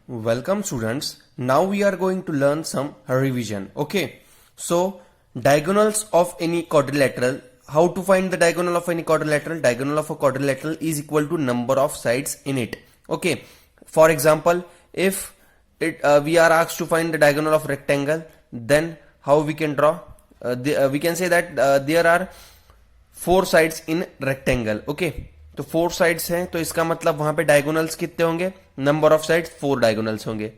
Welcome students. Now we are going to learn some revision. Okay. So diagonals of any quadrilateral. How to find the diagonal of any quadrilateral? Diagonal of a quadrilateral is equal to number of sides in it. Okay. For example, if we are asked to find the diagonal of rectangle, then how we can draw? We can say that there are 4 sides in rectangle. Okay. तो 4 sides हैं, तो इसका मतलब वहां पे diagonals कितने होंगे? Number of sides 4 diagonals होंगे.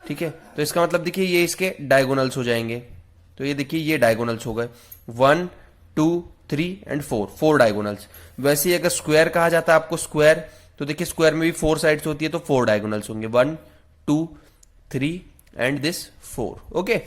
ठीक है, तो इसका मतलब देखिए ये इसके डायगोनल्स हो जाएंगे. तो ये देखिए ये डायगोनल्स हो गए 1 2 3 एंड 4 डायगोनल्स. वैसे ही अगर स्क्वायर कहा जाता है आपको स्क्वायर, तो देखिए स्क्वायर में भी 4 साइड्स होती है, तो 4 डायगोनल्स होंगे 1 2 3 एंड दिस 4. ओके.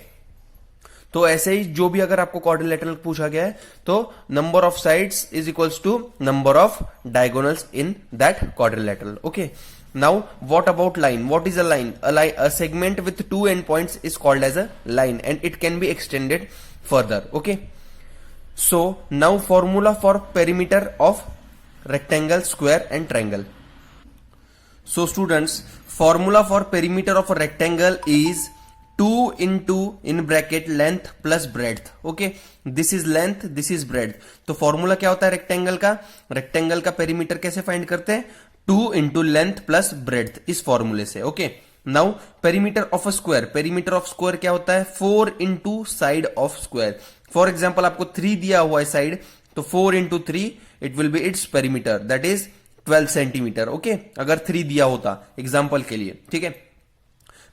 तो ऐसे ही जो भी अगर आपको क्वाड्रिलेटरल पूछा गया है, तो number of sides is equals to number of diagonals in that quadrilateral. Okay. Now what about line? What is a line? A segment with 2 end points is called as a line and it can be extended further. Okay. So now formula for perimeter of rectangle, square and triangle. So students, formula for perimeter of a rectangle is 2 into in bracket length plus breadth. Okay, this is length, this is breadth. तो formula क्या होता है rectangle का? Rectangle का perimeter कैसे find करते हैं? 2 into length plus breadth, इस फॉर्मूले से. Okay. Now perimeter of a square. Perimeter of square क्या होता है? 4 into side of square. For example आपको 3 दिया हुआ है साइड, तो 4 into 3 it will be its perimeter, that is 12 centimetre. Okay, अगर 3 दिया होता एग्जाम्पल के लिए. ठीक है.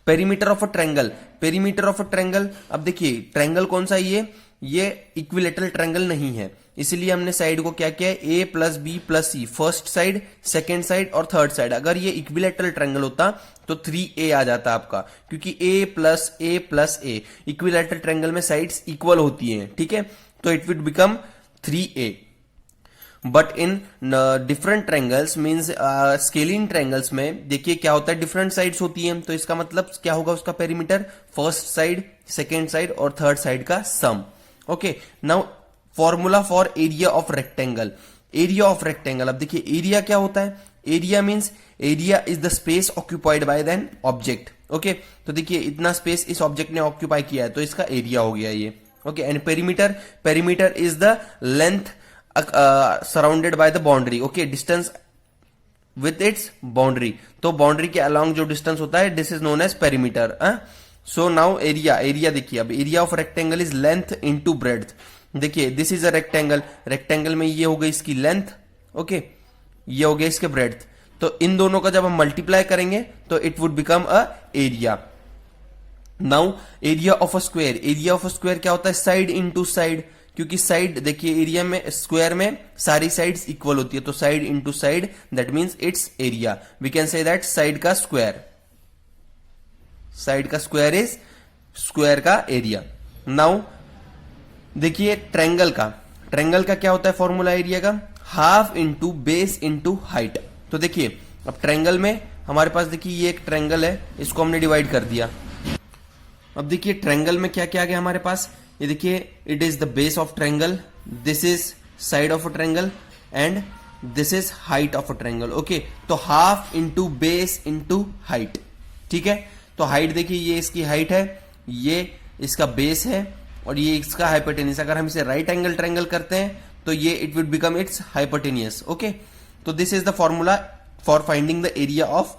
Perimeter of a triangle. Perimeter of a triangle, अब देखिए ट्रायंगल कौन सा है? ये इक्विलेटरल ट्रायंगल नहीं है, इसलिए हमने साइड को क्या किया है? ए प्लस बी प्लस सी, फर्स्ट साइड, सेकेंड साइड और थर्ड साइड. अगर ये इक्विलेटरल ट्रायंगल होता तो 3a आ जाता आपका, क्योंकि a plus a equilateral triangle में साइड्स इक्वल होती हैं. ठीक है, तो it would become 3a. But in different triangles means scalene triangles में देखिए क्या होता है? डिफरेंट साइड्स होती हैं, तो इसका मतलब क्या होगा उसका perimeter? First side, second side और थर्ड साइड का sum. Okay. Now formula for area of rectangle. Area of rectangle, अब देखिए एरिया क्या होता है? Area means area is the space occupied by an object. Okay, तो देखिए इतना स्पेस इस ऑब्जेक्ट ने ऑक्यूपाई किया है, तो इसका एरिया हो गया ये. Okay. And perimeter, perimeter is the length surrounded by the boundary. Okay, distance with its boundary. तो बाउंड्री के अलॉन्ग जो डिस्टेंस होता है, this is known as perimeter. So now area. Area देखिए, अब area of rectangle is length into breadth. देखिए this is a rectangle. Rectangle में ये हो गई इसकी लेंथ. ओके, ये हो गया इसके ब्रेड्थ. तो इन दोनों का जब हम मल्टीप्लाई करेंगे तो it would become a area. Now area of a square. Area of a square क्या होता है? साइड इनटू साइड, क्योंकि साइड देखिए एरिया में, स्क्वायर में सारी साइड्स इक्वल होती है, तो side into side that means its area. We can say that side का स्क्वायर, साइड का स्क्वायर इज स्क्वायर का एरिया. नाउ देखिए ट्रायंगल का. ट्रायंगल का क्या होता है फॉर्मूला एरिया का? Half into base into height. तो देखिए अब ट्रायंगल में हमारे पास देखिए ये एक ट्रायंगल है, इसको हमने डिवाइड कर दिया. अब देखिए ट्रायंगल में क्या क्या आ गया हमारे पास? ये देखिए it is the base of triangle, this is side of a triangle and this is height of a triangle. Okay, तो half into base into height. ठीक है, तो हाइट देखिए ये इसकी हाइट है, ये इसका बेस है और ये इसका हाइपोटेनियस. अगर हम इसे राइट एंगल ट्रायंगल करते हैं तो ये it will become its hypotenuse. Okay, तो this is the formula for finding the area of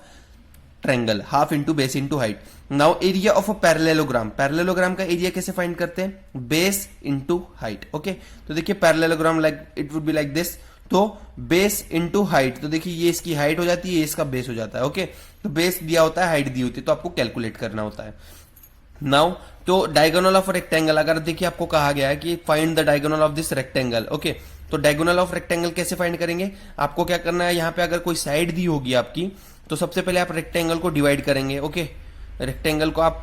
triangle, half into base into height. Now area of a parallelogram. Parallelogram का area कैसे find करते हैं? Base into height. Okay, तो देखिए parallelogram like it would be like this. तो base into height, तो देखिए ये इसकी हाइट हो जाती है, ये इसका बेस हो जाता है. ओके, तो बेस दिया होता है, हाइट दी होती है, तो आपको कैलकुलेट करना होता है. नाउ तो डायगोनल ऑफ रेक्टेंगल, अगर देखिए आपको कहा गया है कि find the diagonal of this rectangle. Okay, तो डायगोनल ऑफ रेक्टेंगल कैसे फाइंड करेंगे? आपको क्या करना है, यहाँ पे अगर कोई साइड दी होगी आपकी, तो सबसे पहले आप रेक्टेंगल को डिवाइड करेंगे. ओके, रेक्टेंगल को आप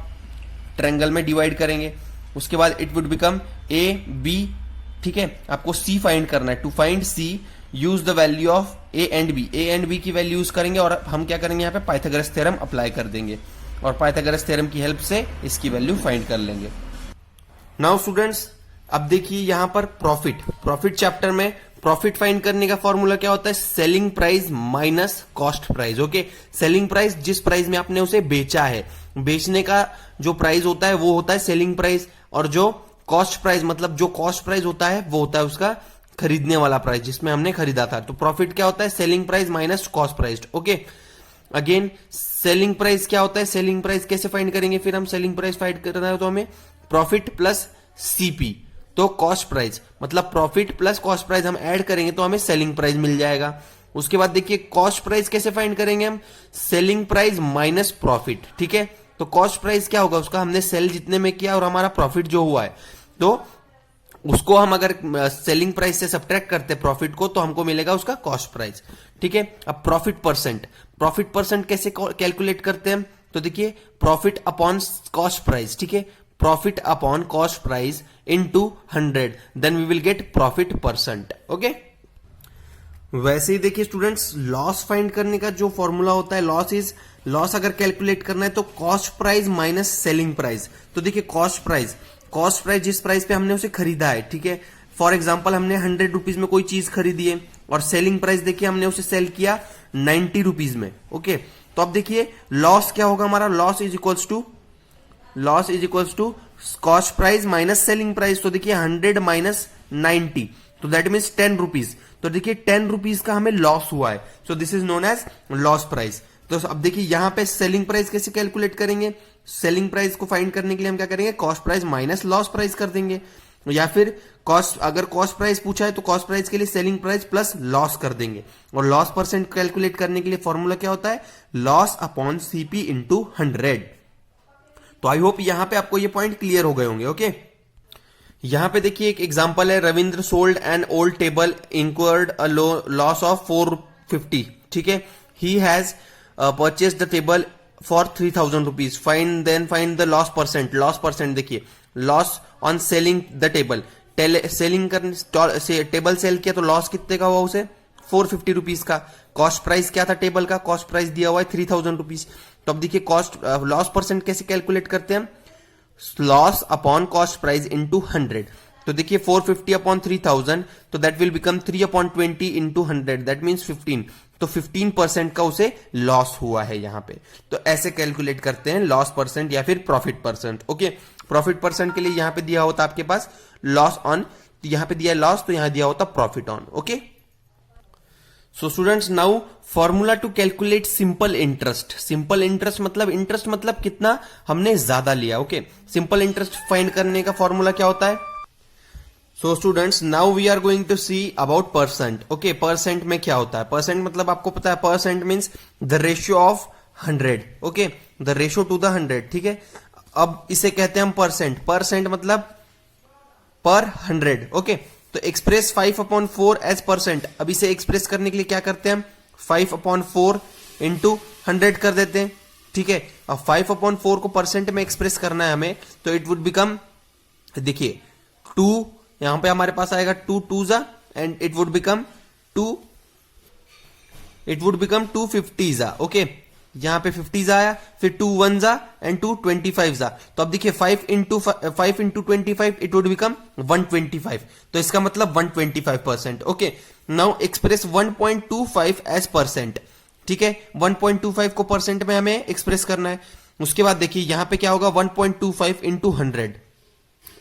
ट्रायंगल में डिवाइड करेंगे, उसके बाद it would become a b. ठीक है, आपको सी फाइंड करना है. To find C use the value of a and b. A and b की वैल्यू यूज करेंगे और हम क्या करेंगे, यहाँ पे पाइथागोरस थ्योरम अप्लाई कर देंगे और पाइथागोरस थ्योरम की हेल्प से इसकी वैल्यू फाइंड कर लेंगे. नाउ स्टूडेंट्स, अब देखिए यहां पर प्रॉफिट चैप्टर में प्रॉफिट फाइंड करने का फॉर्मूला क्या होता है, selling price minus cost price. Okay, selling price जिस प्राइस में आपने उसे बेचा है, बेचने का जो प्राइस होता है वो होता है सेलिंग प्राइस, और जो कॉस्ट प्राइस मतलब जो कॉस्ट प्राइस होता है वो होता है उसका खरीदने वाला प्राइस जिसमें हमने खरीदा था। तो प्रॉफिट क्या होता है, selling price minus cost price. Okay, again selling price क्या होता है, सेलिंग प्राइस कैसे फाइंड करेंगे, फिर हम सेलिंग प्राइस फाइंड करना है तो हमें प्रॉफिट प्लस सीपी, तो कॉस्ट प्राइस मतलब प्रॉफिट प्लस कॉस्ट प्राइस हम ऐड करेंगे तो हमें सेलिंग प्राइस मिल जाएगा। उसके बाद देखिए कॉस्ट प्राइस कैसे फाइंड करेंगे हम, सेलिंग प्राइस माइनस प्रॉफिट। ठीक है, तो कॉस्ट प्राइस क्या होगा, उसका हमने सेल जितने में किया और हमारा प्रॉफिट जो हुआ है, तो उसको हम अगर सेलिंग प्राइस से सब्ट्रैक्ट करते प्रॉफिट को तो हमको मिलेगा उसका कॉस्ट प्राइस। ठीक है, अब प्रॉफिट परसेंट कैसे कैलकुलेट करते हैं, तो देखिए प्रॉफिट अपॉन कॉस्ट प्राइस। ठीक है, profit upon cost price into 100, then we will get profit percent. Okay, वैसे ही देखिए स्टूडेंट्स, लॉस फाइंड करने का जो फॉर्मूला होता है, लॉस अगर कैलकुलेट करना है तो cost price minus selling price. तो देखिए कॉस्ट प्राइस जिस प्राइस पे हमने उसे खरीदा है, ठीक है, फॉर एग्जांपल हमने 100 रुपीज में कोई चीज खरीदी है और सेलिंग प्राइस देखिए हमने उसे सेल किया 90 रुपीज में। ओके, तो अब देखिए लॉस क्या होगा हमारा, loss is equals to cost price minus selling price. तो देखिए 100 माइनस 90, तो दैट मीन्स 10 रुपीज। तो देखिए 10 रुपीज का हमें लॉस हुआ है, so this is known as loss price. तो अब देखिए यहां पे सेलिंग प्राइस कैसे कैलकुलेट करेंगे, सेलिंग प्राइस को फाइंड करने के लिए हम क्या करेंगे, cost price minus loss price कर देंगे, या फिर अगर कॉस्ट प्राइस पूछा है तो कॉस्ट प्राइस के लिए सेलिंग प्राइस प्लस लॉस कर देंगे। और लॉस परसेंट कैलकुलेट करने के लिए फॉर्मूला क्या होता है, लॉस अपॉन सीपी इंटू 100। तो आई होप यहां पे आपको ये पॉइंट क्लियर हो गए होंगे। ओके, यहां पे देखिए एक एग्जांपल है, Ravindra sold an old table, incurred a loss of 450। ठीक है, he has purchase the table for 3000 rupees, find the loss percent. Loss percent देखिए, loss on selling the table, selling करने टेबल सेल किया तो लॉस कितने का हुआ उसे, 450 रुपीज का। कॉस्ट प्राइस क्या था टेबल का, कॉस्ट प्राइस दिया हुआ है 3000 रुपीज। तो अब देखिए लॉस परसेंट कैसे कैलकुलेट करते हैं, loss upon cost price into 100। तो देखिए 450 अपॉन 3000, तो that will become 3 upon 20 into 100, that means 15। तो 15% का उसे लॉस हुआ है यहां पे। तो ऐसे कैलकुलेट करते हैं लॉस परसेंट या फिर profit percent. Okay, profit percent के लिए यहां पे दिया होता आपके पास लॉस ऑन, यहां पे दिया लॉस तो यहां दिया होता profit on. Okay, so students, now formula to calculate simple interest. Simple interest मतलब कितना हमने ज्यादा लिया। ओके, सिंपल इंटरेस्ट फाइंड करने का फॉर्मूला क्या होता है, so students now we are going to see about percent. Okay, percent में क्या होता है, परसेंट मतलब आपको पता है, percent means the ratio of 100। Okay, the ratio to the 100। ठीक है, अब इसे कहते हैं हम परसेंट मतलब पर 100। ओके, तो एक्सप्रेस 5/4 एज परसेंट। अब इसे एक्सप्रेस करने के लिए क्या करते हैं हम, 5/4 इंटू 100 कर देते हैं। ठीक है, अब 5/4 को परसेंट में एक्सप्रेस करना है हमें, तो इट वुड बिकम, देखिए 2 यहां पे हमारे पास आएगा 2 2s and it would become 250s। Okay, यहां पे 50s आया, फिर 2 1s एंड 2 25s। तो अब देखिए 5 इंटू 25 इट वुड बिकम 125। तो इसका मतलब 125%। Okay, now express 1.25 as percent. ठीक है, 1.25 को परसेंट में हमें एक्सप्रेस करना है। उसके बाद देखिए यहां पे क्या होगा, 1.25 इंटू 100।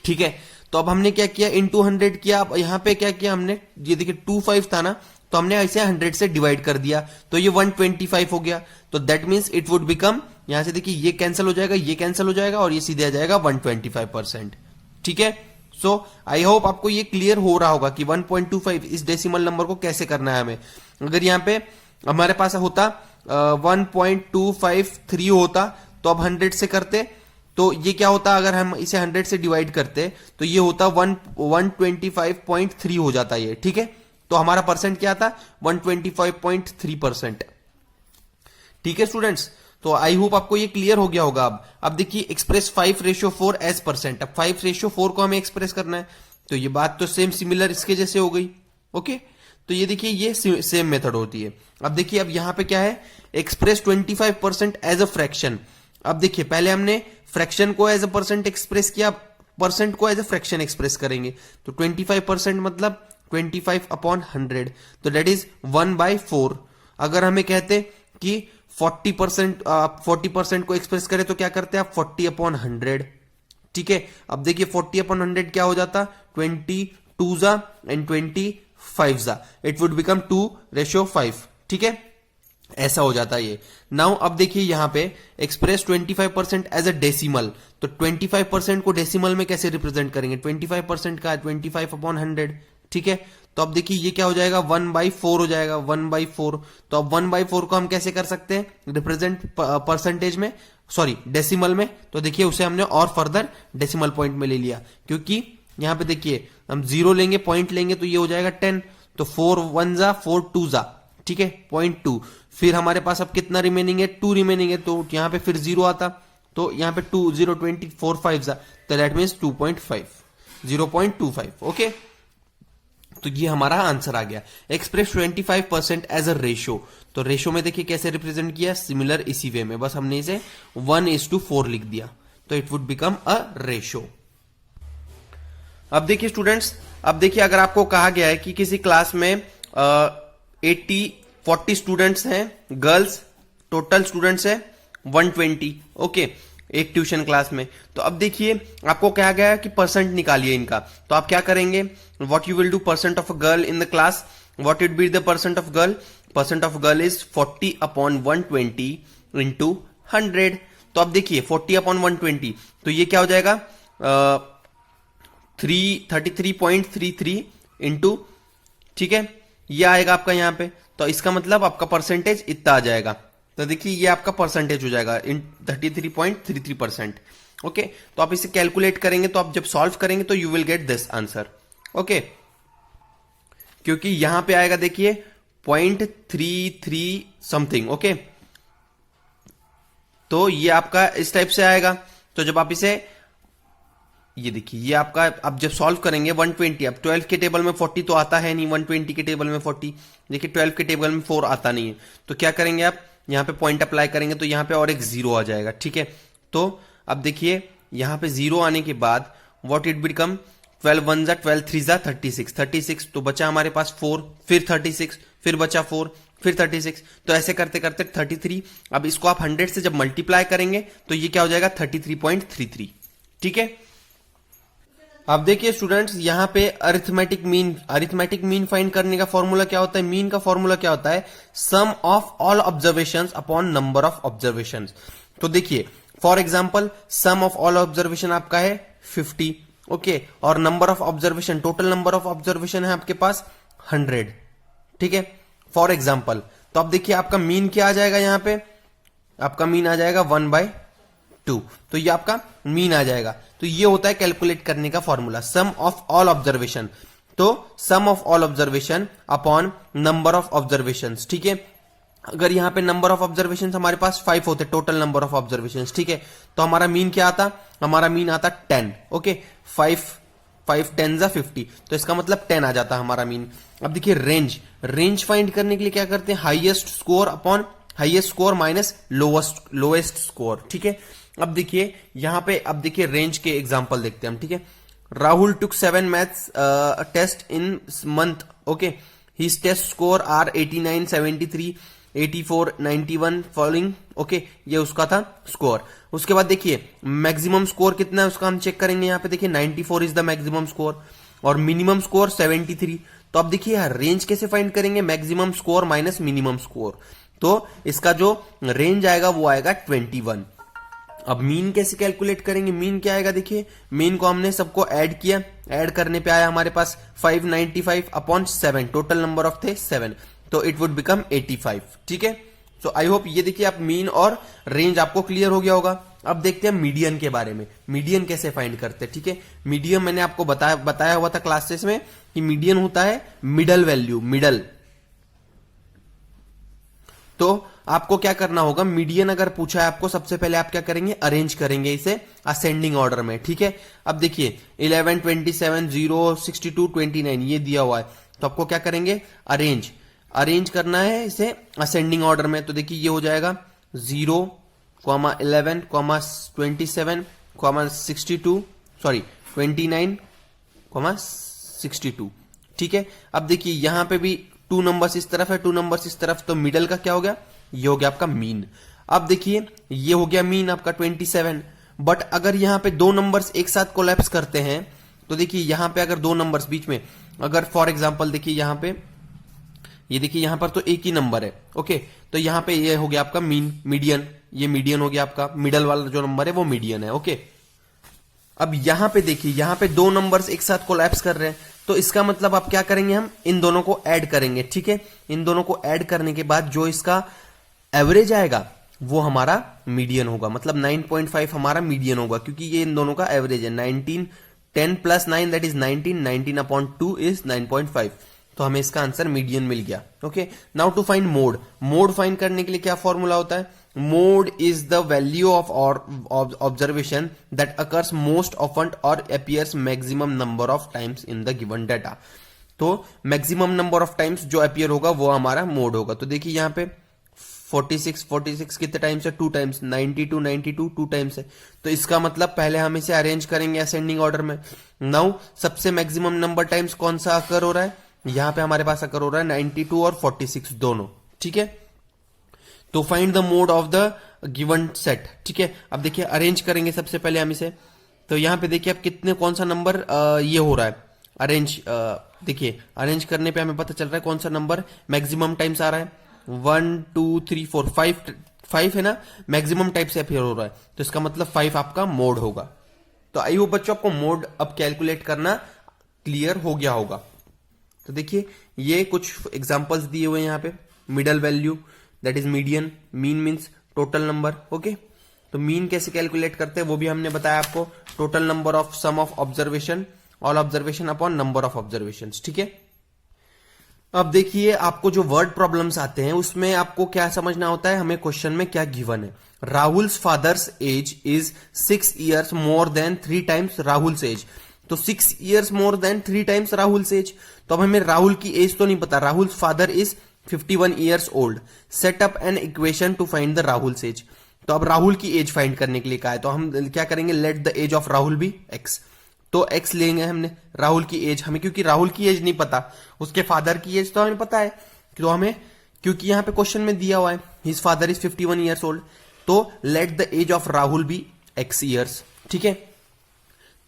ठीक है, तो अब हमने क्या किया, इंटू 100 किया। अब यहां पे क्या किया हमने, ये देखिए 25 था ना, तो हमने ऐसे 100 से डिवाइड कर दिया, तो ये 125 हो गया। तो that means it would become, यहां से देखिए ये कैंसिल हो जाएगा, ये कैंसिल हो जाएगा, और ये सीधे आ जाएगा 125%। ठीक है, सो आई होप आपको ये क्लियर हो रहा होगा कि 1.25 इस डेसिमल नंबर को कैसे करना है हमें। अगर यहां पे हमारे पास होता 1.253 होता, तो अब 100 से करते तो ये क्या होता, अगर हम इसे 100 से डिवाइड करते तो ये होता 125.3 हो जाता ये। ठीक है, तो हमारा परसेंट क्या था, 125.3%। ठीक है स्टूडेंट्स, तो आई होप आपको ये क्लियर हो गया होगा। अब देखिए एक्सप्रेस 5/4 एज परसेंट। अब 5/4 को हमें एक्सप्रेस करना है, तो ये बात तो सेम सिमिलर इसके जैसे हो गई। ओके, तो ये देखिए ये सेम मेथड होती है। अब देखिए अब यहां पे क्या है, एक्सप्रेस 25% एज अ फ्रैक्शन। अब देखिए पहले हमने फ्रैक्शन को एज अ परसेंट एक्सप्रेस किया, परसेंट को एज अ फ्रैक्शन एक्सप्रेस करेंगे, तो 25% मतलब 25 अपॉन 100, तो डेट इज 1/4। अगर हमें कहते कि 40% को एक्सप्रेस करें तो क्या करते हैं आप, 40 अपॉन 100। ठीक है, अब देखिए 40 अपॉन 100 क्या हो जाता, 22 जा एंड 25 जा, इट वुड बिकम 2:5। ठीक है, ऐसा हो जाता है ये। नाउ अब देखिए यहां पे एक्सप्रेस 25% एज अ डेसिमल, तो 25% को डेसिमल में कैसे रिप्रेजेंट करेंगे, 25% का 25 अपॉन 100। ठीक है, तो अब देखिए ये क्या हो जाएगा, 1/4 हो जाएगा, 1/4। तो अब 1/4 को हम कैसे कर सकते हैं रिप्रेजेंट परसेंटेज में, सॉरी डेसिमल में, तो देखिए उसे हमने और फर्दर डेसिमल पॉइंट में ले लिया, क्योंकि यहां पे देखिए हम 0 लेंगे, पॉइंट लेंगे, तो ये हो जाएगा 10, तो 4 1 जा 4 2 जा, ठीक है, 0.2। फिर हमारे पास अब कितना रिमेनिंग है, 2 रिमेनिंग है, तो यहां पे फिर 0 आता, तो यहां पे 2 0 20 4 5 जा, तो दैट मीन्स 2.5 0.25। ओके, तो ये हमारा आंसर आ गया। एक्सप्रेस 25% एज अ रेशो, तो रेशो में देखिए कैसे रिप्रेजेंट किया, सिमिलर इसी वे में, बस हमने इसे 1:4 लिख दिया, तो it would become a ratio. अब देखिए स्टूडेंट्स, अब देखिए अगर आपको कहा गया है कि किसी क्लास में 40 स्टूडेंट्स हैं, गर्ल्स, टोटल स्टूडेंट्स है 120, ओके, एक ट्यूशन क्लास में, तो अब देखिए आपको कहा गया है कि परसेंट निकालिए इनका, तो आप क्या करेंगे, what you will do, percent of a girl in the class, what will be the percent of girl, percent of girl is 40 upon 120 into 100। तो अब देखिए 40 अपॉन 120, तो ये क्या हो जाएगा, 33.33 इंटू, ठीक है, ये आएगा आपका यहां पे, तो इसका मतलब आपका परसेंटेज इतना आ जाएगा, तो देखिए ये आपका परसेंटेज हो जाएगा इन 33.33%। ओके, तो आप इसे कैलकुलेट करेंगे, तो आप जब सॉल्व करेंगे तो you will get this answer. Okay, क्योंकि यहां पे आएगा देखिए 0.33 समथिंग। ओके, तो ये आपका इस टाइप से आएगा, तो जब आप इसे, ये देखिए ये आपका, आप जब सॉल्व करेंगे 120, अब 12 के टेबल में 40 तो आता है नहीं, 120 के टेबल में 40, देखिए 12 के टेबल में 4 आता नहीं है, तो क्या करेंगे आप, यहां पे पॉइंट अप्लाई करेंगे, तो यहां पे और एक 0 आ जाएगा। ठीक है, तो अब देखिए यहां पे 0 आने के बाद व्हाट इट बिकम, 12 1 जा 12 3 जा 36, तो बचा हमारे पास 4, फिर 36, फिर बचा 4, फिर 36, तो ऐसे करते करते 33। अब इसको आप 100 से जब मल्टीप्लाई करेंगे तो ये क्या हो जाएगा, 33.33। ठीक है, अब देखिए स्टूडेंट्स, यहां पे अरिथमेटिक मीन फाइंड करने का फॉर्मूला क्या होता है, मीन का फॉर्मूला क्या होता है, sum of all observations upon number of observations. तो देखिए for example sum of all observation आपका है 50, ओके, और number of observation, total number of observation है आपके पास 100। ठीक है, फॉर एग्जांपल, तो अब देखिए आपका मीन क्या आ जाएगा, यहां पे आपका मीन आ जाएगा 1/2, तो ये आपका मीन आ जाएगा। तो ये होता है कैलकुलेट करने का formula, sum of all observation, तो sum of all observation upon number of observation. ठीक है, अगर यहां पे नंबर ऑफ ऑब्जर्वेशन हमारे पास 5 होते, टोटल नंबर ऑफ ऑब्जर्वेशन, ठीक है, तो हमारा मीन क्या आता, हमारा मीन आता 10। ओके, 5 10 जा 50, तो इसका मतलब 10 आ जाता हमारा मीन। अब देखिए रेंज फाइंड करने के लिए क्या करते हैं, highest score upon highest score minus lowest score. ठीक है, अब देखिए यहां पे, अब देखिए रेंज के एग्जांपल देखते हैं हम। ठीक है, Rahul took 7 maths test in month, okay, his test score are 89 73 84 91 following, okay, ये उसका था स्कोर। उसके बाद देखिए मैक्सिमम स्कोर कितना है उसका हम चेक करेंगे, यहां पे देखिए 94 इज द मैक्सिमम स्कोर और मिनिमम स्कोर 73। तो अब देखिए रेंज कैसे फाइंड करेंगे, maximum score minus minimum score, तो इसका जो रेंज आएगा वो आएगा 21। अब मीन कैसे कैलकुलेट करेंगे, मीन क्या आएगा, देखिए मीन को हमने सबको ऐड किया, ऐड करने पे आया हमारे पास 595 अपॉन 7, टोटल नंबर ऑफ थे 7, तो इट वुड बिकम 85। ठीक है, तो आई होप ये देखिए आप मीन और रेंज आपको क्लियर हो गया होगा। अब देखते हैं मीडियन के बारे में, मीडियन कैसे फाइंड करते हैं। ठीक है, मीडियन मैंने आपको बताया हुआ था क्लासेस में कि मीडियन होता है मिडल वैल्यू, मिडल। तो आपको क्या करना होगा, मीडियन अगर पूछा है आपको, सबसे पहले आप क्या करेंगे, अरेंज करेंगे इसे असेंडिंग ऑर्डर में। ठीक है, अब देखिए 11 27 0 62 29 ये दिया हुआ है, तो आपको क्या करेंगे, अरेंज करना है इसे असेंडिंग ऑर्डर में। तो देखिए ये हो जाएगा 0, 11, 27, 62, सॉरी 29, 62, ठीक है। अब देखिए यहां पे भी 2 नंबर्स इस तरफ है, 2 नंबर्स इस तरफ, तो मिडल का क्या हो गया, ये हो गया आपका मीन। अब देखिए ये हो गया मीन आपका 27। बट अगर यहां पे 2 नंबर्स एक साथ कोलैप्स करते हैं तो देखिए यहां पे अगर 2 नंबर्स बीच में, अगर फॉर एग्जांपल देखिए यहां पे, ये देखिए यहां पर तो एक ही नंबर है, ओके, तो यहां पे ये हो गया आपका मीन, मीडियन, ये मीडियन हो गया आपका, मिडल वाला जो नंबर है वो मीडियन है, ओके। अब यहां पे देखिए यहां पे 2 नंबर्स एक साथ कोलैप्स कर रहे हैं, तो इसका मतलब आप क्या करेंगे, हम इन दोनों को ऐड करेंगे, ठीक है। इन दोनों को ऐड करने के बाद जो इसका एवरेज आएगा वो हमारा मीडियन होगा, मतलब 9.5 हमारा मीडियन होगा, क्योंकि ये इन दोनों का एवरेज है। 19, 10 plus 9 that is 19, 19 upon 2 is 9.5, तो हमें इसका आंसर मीडियन मिल गया, okay. Now to find mode, mode फाइंड करने के लिए क्या फॉर्मूला होता है, mode is the value of observation that occurs most often और appears maximum number of times in the given data. तो मैक्सिमम नंबर ऑफ टाइम्स जो अपीयर होगा वो हमारा मोड होगा। तो देखिए यहां पे 46 कितने टाइम्स है, 2 टाइम्स, 92 2 टाइम्स है, तो इसका मतलब पहले हम इसे अरेंज करेंगे असेंडिंग ऑर्डर में। नाउ सबसे मैक्सिमम नंबर टाइम्स कौन सा अकर हो रहा है, यहां पे हमारे पास अकर हो रहा है 92 और 46 दोनों, ठीक है। तो find the mode of the given set, ठीक है। अब देखिए अरेंज करेंगे सबसे पहले हम इसे, तो यहां पे देखिए अब कितने, कौन सा नंबर ये हो रहा है अरेंज, देखिए अरेंज करने पे हमें पता चल रहा है कौन सा नंबर मैक्सिमम टाइम्स आ रहा है, 1 2 3 4 5 है ना, मैक्सिमम टाइप से अपीयर हो रहा है, तो इसका मतलब 5 आपका मोड होगा। तो आई होप बच्चों आपको मोड अब कैलकुलेट करना क्लियर हो गया होगा। तो देखिए ये कुछ एग्जांपल्स दिए हुए हैं यहाँ पे, middle value that is median, mean means total number, okay. तो मीन कैसे कैलकुलेट करते हैं वो भी हमने बताया आपको, total number of sum of observation, all observation upon number of observation, ठीक है। अब देखिए आपको जो वर्ड प्रॉब्लम्स आते हैं उसमें आपको क्या समझना होता है, हमें क्वेश्चन में क्या गिवन है। Rahul's father's age is 6 years more than 3 times Rahul's age, तो 6 years more than 3 times Rahul's age. तो अब हमें राहुल की एज तो नहीं पता, Rahul's father is 51 years old, set up an equation to find the Rahul's age. तो अब राहुल की एज फाइंड करने के लिए कहा है, तो हम क्या करेंगे, let the age of Rahul be x, तो x लेंगे हमने, राहुल की एज हमें, क्योंकि राहुल की एज नहीं पता, उसके फादर की एज तो हमें पता है, तो हमें, क्योंकि यहां पे क्वेश्चन में दिया हुआ है his father is 51 years old, तो let the age of Rahul be x years, ठीक है।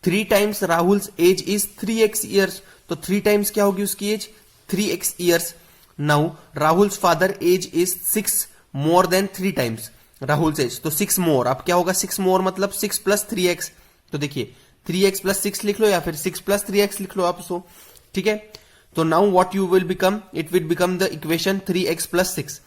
3 times Rahul's age is 3x years, तो 3 times क्या होगी उसकी age, 3x years। Now Rahul's father age is 6 more than 3 times Rahul's age, तो 6 मोर, अब क्या होगा 6 मोर मतलब 6 प्लस 3x, तो देखिए 3x प्लस 6 लिख लो या फिर 6 प्लस 3x लिख लो आप उसको, ठीक है। तो now what you will become, it will become the equation 3x plus 6।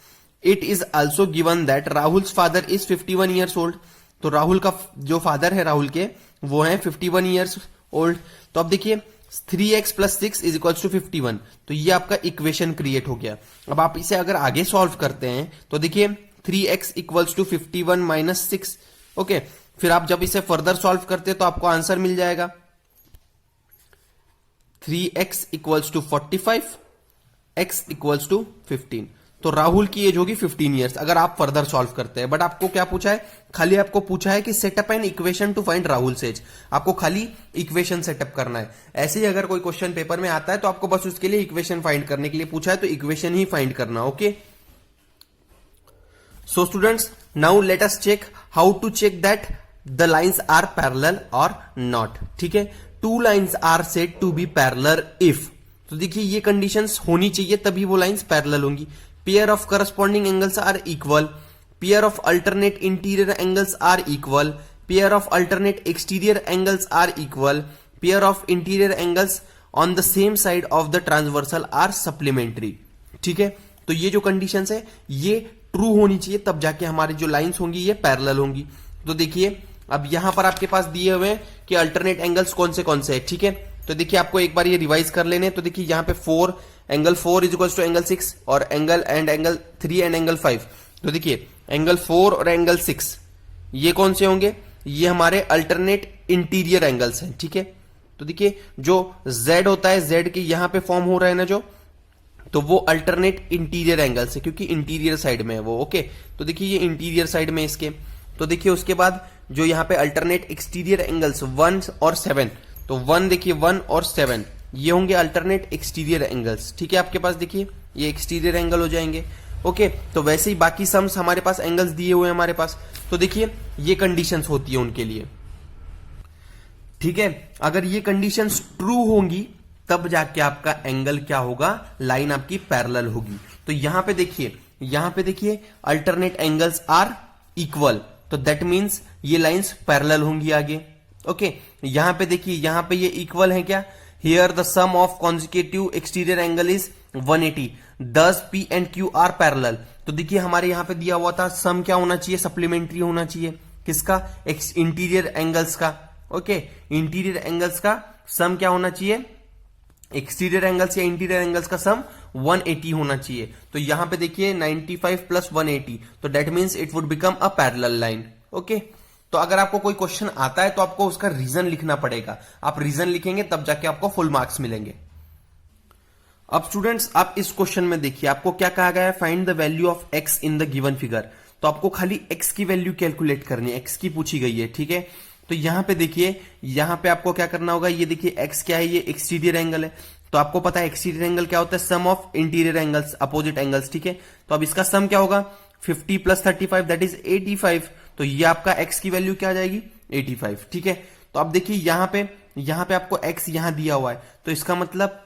It is also given that Rahul's father is 51 years old, तो राहुल का जो फादर है राहुल के वो है 51 years ओल्ड। तो अब देखिए 3x plus 6 is equals to 51, तो ये आपका इक्वेशन क्रिएट हो गया। अब आप इसे अगर आगे सॉल्व करते हैं तो देखिए 3x equals to 51 minus 6, okay. फिर आप जब इसे फर्दर सॉल्व करते हैं तो आपको आंसर मिल जाएगा 3x equals to 45, x equals to 15, तो राहुल की एज होगी 15 years अगर आप फर्दर सॉल्व करते हैं। बट आपको क्या पूछा है, खाली आपको पूछा है कि set up an equation to find Rahul's age, आपको खाली इक्वेशन सेटअप करना है। ऐसे ही अगर कोई क्वेश्चन पेपर में आता है तो आपको बस उसके लिए इक्वेशन फाइंड करने के लिए पूछा है, तो इक्वेशन ही फाइंड करना, okay. So students now let us check how to check that the lines are parallel और नॉट, ठीक है। 2 lines are said to be parallel if, तो देखिए ये कंडीशंस होनी चाहिए तभी वो लाइन्स पैरेलल होंगी। Pair of corresponding angles are equal, pair of alternate interior angles are equal, pair of alternate exterior angles are equal, pair of interior angles on the same side of the transversal are supplementary, ठीक है। तो ये जो conditions है ये true होनी चाहिए, तब जाके हमारी जो लाइन्स होंगी ये पैरेलल होंगी। तो देखिए अब यहां पर आपके पास दिए हुए हैं कि अल्टरनेट एंगल्स कौन से है, ठीक है। तो देखिए आपको एक बार ये रिवाइज कर लेने, तो देखिए यहां पे 4 angle 4 is equal to angle 6 और एंगल 3 एंड एंगल 5, तो देखिए एंगल 4 और एंगल 6 ये कौन से होंगे, ये हमारे अल्टरनेट इंटीरियर एंगल्स हैं, ठीक है। तो देखिए जो z होता है, z के यहां पे फॉर्म हो रहा है ना जो, तो वो अल्टरनेट इंटीरियर एंगल्स है क्योंकि इंटीरियर साइड में है वो, ओके। तो देखिए ये इंटीरियर साइड में इसके, तो देखिए उसके बाद जो यहाँ पे अल्टरनेट एक्सटीरियर एंगल्स 1 और 7, तो 1 देखिए 1 और 7 ये होंगे अल्टरनेट एक्सटीरियर एंगल्स, ठीक है। आपके पास देखिए ये एक्सटीरियर एंगल हो जाएंगे, ओके। तो वैसे ही बाकी सम्स हमारे पास एंगल्स दिए हुए हैं हमारे पास, तो देखिए ये कंडीशंस होती है उनके लिए, ठीक है। अगर ये कंडीशंस ट्रू होंगी तब जाके आपका एंगल क्या होगा, लाइन आपकी पैरेलल होगी। तो यहां पे देखिए अल्टरनेट एंगल्स आर इक्वल, तो दैट मींस ये लाइंस पैरेलल होंगी आगे, ओके। यहां पे देखिए यहां पे ये इक्वल है क्या, here the sum of consecutive exterior angle is 180, thus P and Q are parallel. तो देखिए हमारे यहां पे दिया हुआ था सम क्या होना चाहिए, सप्लीमेंट्री होना चाहिए, किसका, इंटीरियर एंगल्स का, ओके। इंटीरियर एंगल्स का सम क्या होना चाहिए, एक्सटीरियर एंगल्स या इंटीरियर एंगल्स का सम 180 होना चाहिए। तो यहां पे देखिए 95 प्लस 180, तो that means it would become a parallel line, okay. तो अगर आपको कोई क्वेश्चन आता है तो आपको उसका रीजन लिखना पड़ेगा, आप रीजन लिखेंगे तब जाके आपको फुल मार्क्स मिलेंगे। अब स्टूडेंट्स आप इस क्वेश्चन में देखिए आपको क्या कहा गया है, find the value of x in the given figure. तो आपको खाली एक्स की वैल्यू कैलकुलेट करनी है, एक्स की पूछी गई है, ठीक है। तो यहां पे देखिए यहां पे आपको क्या करना होगा, ये देखिए एक्स क्या है, ये एक्सटीरियर एंगल है। तो आपको पता है एक्सटीरियर एंगल क्या होता है, sum of interior angles, opposite angles, ठीक है। तो अब इसका सम क्या होगा, 50 प्लस 35 दैट इज 85। तो ये आपका एक्स की वैल्यू क्या आ जाएगी, 85, ठीक है। तो अब देखिए यहां पे आपको एक्स यहां दिया हुआ है, तो इसका मतलब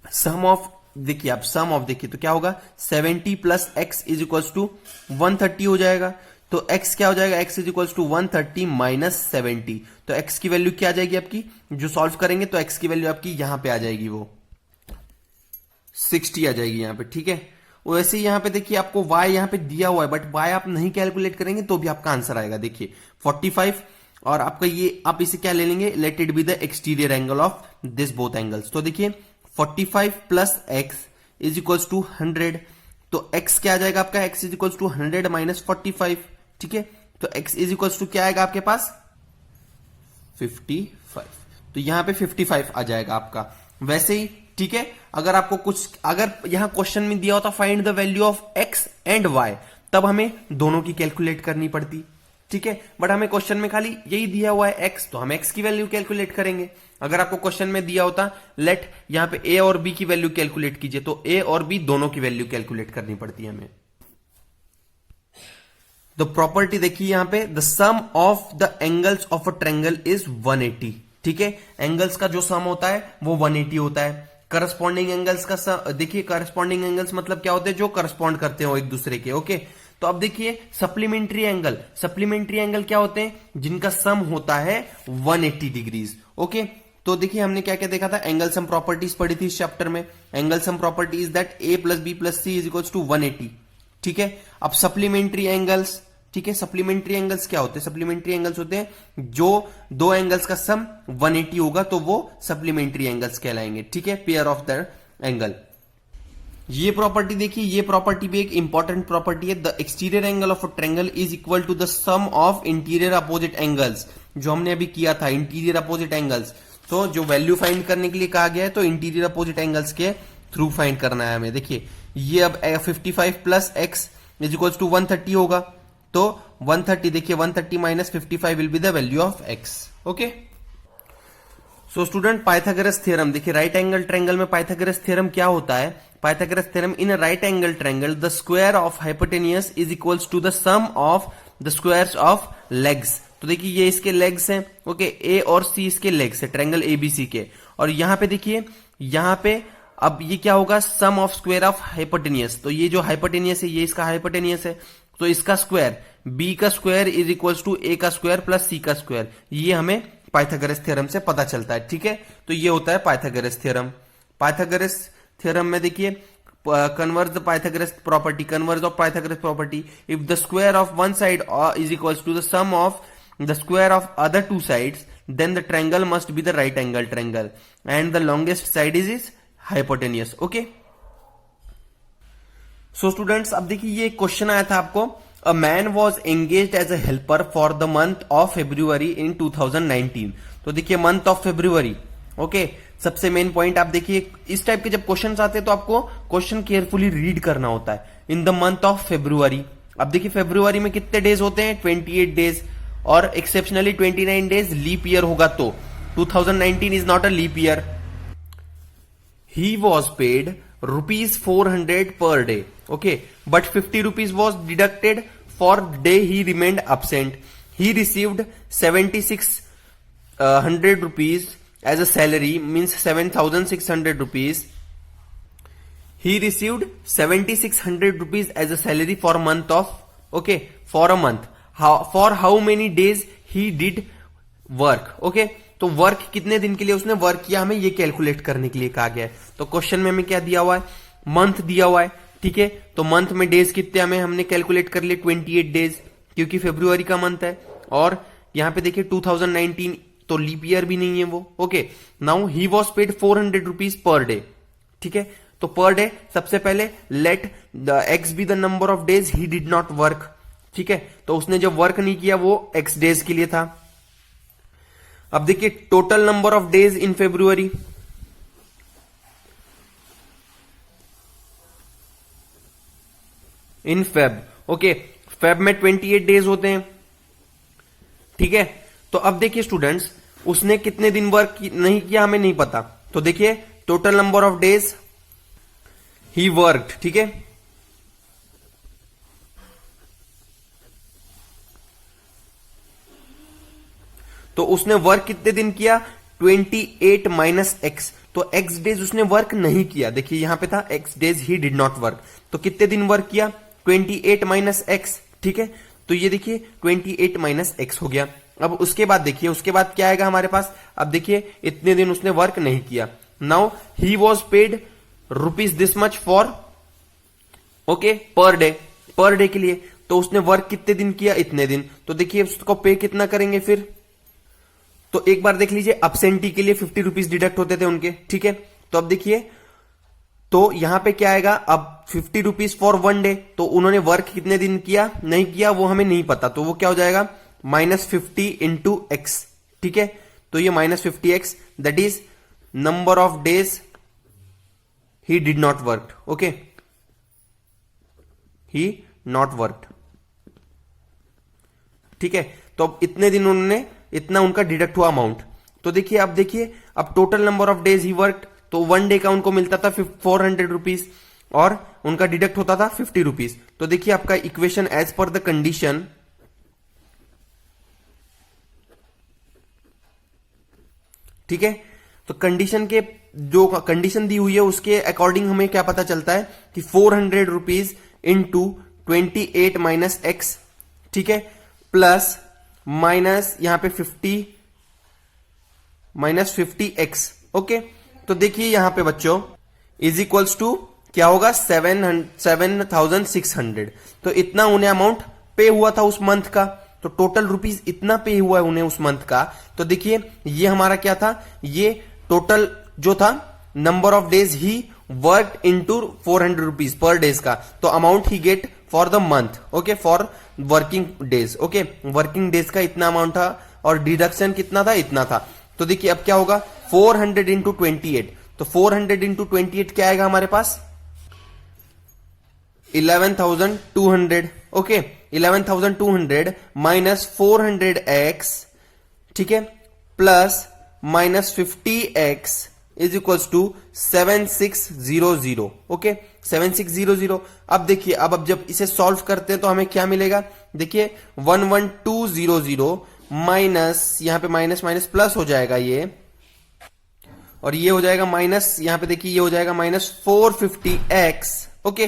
सम ऑफ, देखिए आप सम ऑफ देखिए तो क्या होगा, 70 plus x is equals to 130 हो जाएगा। तो x क्या हो जाएगा, x is equals to 130 minus 70। तो x की वैल्यू क्या आ जाएगी आपकी, जो सॉल्व करेंगे तो x की वैल्यू आपकी यहां पे आ जाएगी, वो 60 आ जाएगी यहां पे, ठीक है। वैसे यहां पे देखिए आपको y यहां पे दिया हुआ है, बट y आप नहीं कैलकुलेट करेंगे तो भी आपका आंसर आएगा। देखिए 45 और आपका ये, आप इसे क्या ले लेंगे, let it be the exterior angle of this both angles. तो देखिए 45 plus x is equals to 100। तो x क्या आ जाएगा आपका, x is equals to 100 minus 45, ठीक है। तो x इज इक्वल्स टू क्या आएगा आपके पास, 55। तो यहां पे 55 आ जाएगा आपका, वैसे ही, ठीक है। अगर आपको कुछ, अगर यहां क्वेश्चन में दिया होता find the value of x and y, तब हमें दोनों की कैलकुलेट करनी पड़ती, ठीक है। बट हमें क्वेश्चन में खाली यही दिया हुआ है x, तो हम x की वैल्यू कैलकुलेट करेंगे। अगर आपको क्वेश्चन में दिया होता लेट यहां पे a और b की वैल्यू कैलकुलेट कीजिए, तो a और b दोनों की वैल्यू कैलकुलेट करनी पड़ती है हमें। तो प्रॉपर्टी देखिए यहां पे, the sum of the angles of a triangle is 180, ठीक है। एंगल्स का जो सम होता है वो 180 होता है। करस्पॉन्डिंग एंगल्स का देखिए, करस्पॉन्डिंग एंगल्स मतलब क्या होते हैं, जो करस्पॉन्ड करते हो एक दूसरे के, ओके। तो अब देखिए सप्लीमेंट्री एंगल क्या होते हैं, जिनका सम होता है 180 डिग्रीज, ओके। तो देखिए हमने क्या क्या देखा था, एंगल सम प्रॉपर्टीज पढ़ी थी इस चैप्टर में। Angle sum property is that a plus b plus c is equals to 180, ठीक है। अब सप्लीमेंट्री एंगल्स, ठीक है। सप्लीमेंट्री एंगल्स क्या होते हैं, सप्लीमेंट्री एंगल्स होते हैं जो दो एंगल्स का सम 180 होगा तो वो सप्लीमेंट्री एंगल्स कहलाएंगे, ठीक है, पेयर ऑफ द एंगल। ये प्रॉपर्टी देखिए, ये प्रॉपर्टी भी एक इंपॉर्टेंट प्रॉपर्टी है। The exterior angle of a triangle is equal to the sum of interior opposite angles, जो हमने अभी किया था, इंटीरियर अपोजिट एंगल्स। तो जो वैल्यू फाइंड करने के लिए कहा गया है, तो इंटीरियर अपोजिट एंगल्स के थ्रू फाइंड करना है हमें। देखिए ये अब 55 plus x is equals to 130 होगा, तो 130 देखिए 130 माइनस 55 will be the value of x, okay. So student Pythagoras theorem देखिए, राइट एंगल ट्रायंगल में पाइथागोरस थ्योरम क्या होता है, Pythagoras theorem in a right angle triangle the square of hypotenuse is equals to the sum of the squares of legs. तो देखिए ये इसके legs हैं, ओके, a और c इसके लेग्स है ट्रायंगल ABC के। और यहां पे देखिए, यहां पे अब ये क्या होगा, सम ऑफ स्क्वायर ऑफ हाइपोटेनियस। तो ये जो हाइपोटेनियस है ये इसका हाइपोटेनियस है, तो इसका स्क्वायर b का square is equals to a का स्क्वायर प्लस c का स्क्वायर, ये हमें पाइथागोरस थ्योरम से पता चलता है, ठीक है। तो ये होता है पाइथागोरस थ्योरम। पाइथागोरस थ्योरम में देखिए converse the Pythagoras property, converse of Pythagoras property, if the square of one side is equals to the sum of the square of other two sides, then the triangle must be the right angle triangle and the longest side is hypotenuse, okay। so students अब देखिए ये question आया था आपको, a man was engaged as a helper for the month of February in 2019। तो देखिए month of February, okay. सबसे main point आप देखिए, इस टाइप के जब क्वेश्चन आते हैं तो आपको क्वेश्चन केयरफुली रीड करना होता है। In the month of February, अब देखिए फेब्रुवरी में कितने डेज होते हैं, 28 डेज, और एक्सेप्शनली 29 डेज लीप ईयर होगा, तो 2019 is not a leap year, he was paid rupees 400 per day. Okay, but 50 rupees was deducted for day he remained absent. He received 7600 rupees as a salary, means 7600 rupees. He received 7600 rupees as a salary for a month of, okay, for a month. For how many days he did work? Okay, तो work कितने दिन के लिए उसने work किया, हमें ये calculate करने के लिए कहा गया है. तो क्वेश्चन में हमें क्या दिया हुआ है, मंथ दिया हुआ है. ठीक है, तो मंथ में डेज कितने हमें हमने कैलकुलेट कर लिए 28 डेज, क्योंकि फेब्रुवरी का मंथ है. और यहां पे देखिए 2019 तो लीप ईयर भी नहीं है वो. Okay, now he was paid 400 rupees per day. ठीक है, तो पर डे सबसे पहले let the x be the number of days he did not work. ठीक है, तो उसने जब वर्क नहीं किया वो एक्स डेज के लिए था. अब देखिए total number of days in February, in Feb. Okay, Feb में 28 डेज होते हैं. ठीक है, तो अब देखिए स्टूडेंट्स, उसने कितने दिन वर्क नहीं किया हमें नहीं पता. तो देखिए total number of days he worked. ठीक है, तो उसने वर्क कितने दिन किया, 28 माइनस एक्स. तो एक्स डेज उसने वर्क नहीं किया. देखिए यहां पे था x days he did not work. तो कितने दिन वर्क किया, 28 माइनस एक्स. ठीक है, तो ये देखिए 28 माइनस एक्स हो गया. अब उसके बाद देखिए, उसके बाद क्या आएगा हमारे पास. अब देखिए इतने दिन उसने वर्क नहीं किया. Now he was paid rupees this much for, okay, per day. Per day के लिए तो उसने वर्क कितने दिन किया, इतने दिन. तो देखिए उसको पे कितना करेंगे फिर. तो एक बार देख लीजिए, अब्सेंटी के लिए 50 रुपीज डिडक्ट होते थे उनके. ठीक है, तो अब देखिए, तो यहां पे क्या आएगा, अब 50 रुपीज फॉर वन डे. तो उन्होंने वर्क कितने दिन किया, नहीं किया, वो हमें नहीं पता. तो वो क्या हो जाएगा, -50 इंटू एक्स. ठीक है, तो ये -50x, that is number of days he did not work. Okay, he not work. ठीक है, तो अब इतने दिन उन्होंने, इतना उनका डिडक्ट हुआ अमाउंट. तो देखिए, अब देखिए, अब total number of days he work, तो वन डे का उनको मिलता था 400 रुपीज और उनका डिडक्ट होता था 50 रुपीज. तो देखिए आपका equation as per the condition, ठीक है, तो कंडीशन के जो कंडीशन दी हुई है उसके अकॉर्डिंग हमें क्या पता चलता है कि 400 रुपीज इंटू 28 माइनस एक्स. ठीक है, प्लस माइनस यहां पे 50 माइनस 50x. ओके, तो देखिए यहां पे बच्चों इज इक्वल्स टू क्या होगा, 7600. तो इतना उन्हें अमाउंट पे हुआ था उस मंथ का. तो टोटल रुपीज इतना पे हुआ है उन्हें उस मंथ का. तो देखिए ये हमारा क्या था, ये टोटल जो था number of days he work into 400 rupees per days का. तो amount he get for the month. Okay, for working days. Okay, working days का इतना अमाउंट था और डिडक्शन कितना था, इतना था. तो देखिए अब क्या होगा, 400 इंटू 28. तो 400 इंटू 28 क्या आएगा हमारे पास, 11,200. Okay, 11,200 minus 400x. ठीक है, plus minus 50x is equals to 7600. Okay, 7600. अब देखिए, अब जब इसे सॉल्व करते हैं तो हमें क्या मिलेगा, देखिए 11200 माइनस, यहां पे माइनस माइनस प्लस हो जाएगा ये, और ये हो जाएगा माइनस, यहां पे देखिए ये हो जाएगा माइनस 450x. ओके,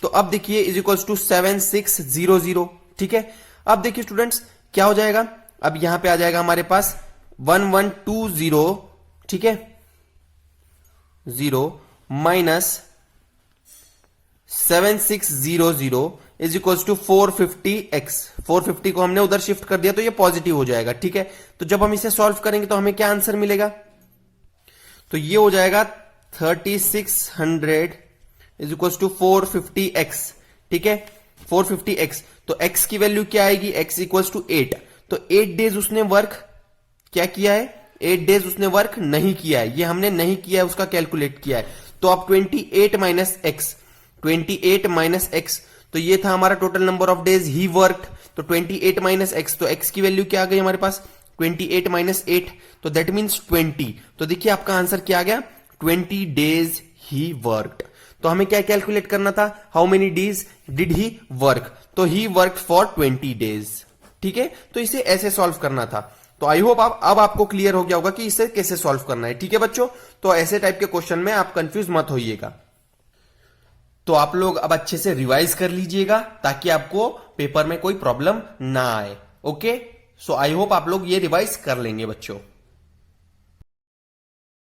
तो अब देखिए इज इक्वल्स टू 7600. ठीक है, अब देखिए स्टूडेंट्स क्या हो जाएगा, अब यहां पे आ जाएगा हमारे पास 1120. ठीक है, 0 minus 7600 is equals to 450x. 450 को हमने उधर शिफ्ट कर दिया तो ये पॉजिटिव हो जाएगा. ठीक है, तो जब हम इसे सॉल्व करेंगे तो हमें क्या आंसर मिलेगा, तो ये हो जाएगा 3600 इज इक्वल्स टू 450x. ठीक है, 450x. तो x की वैल्यू क्या आएगी, x इक्वल्स टू 8. तो 8 डेज उसने वर्क क्या किया है, 8 डेज उसने वर्क नहीं किया है, ये हमने नहीं किया है, उसका कैलकुलेट किया है. तो अब 28 माइनस एक्स, 28 माइनस एक्स, तो ये था हमारा total number of days he worked. तो 28 माइनस एक्स, तो एक्स की वैल्यू क्या आ गई हमारे पास, 28 माइनस 8, तो दैट मीन्स 20. तो देखिए आपका आंसर क्या आ गया, 20 डेज ही वर्कड। तो हमें क्या कैलकुलेट करना था, how many days did he work, तो ही वर्क फॉर 20 डेज। ठीक है, तो इसे ऐसे सॉल्व करना था। तो आई होप अब आपको क्लियर हो गया होगा कि इसे कैसे सॉल्व करना है। ठीक है बच्चों, तो ऐसे टाइप के क्वेश्चन में आप कंफ्यूज मत होइएगा। तो आप लोग अब अच्छे से रिवाइज कर लीजिएगा ताकि आपको पेपर में कोई प्रॉब्लम ना आए। ओके, सो आई होप आप लोग ये रिवाइज कर लेंगे बच्चों।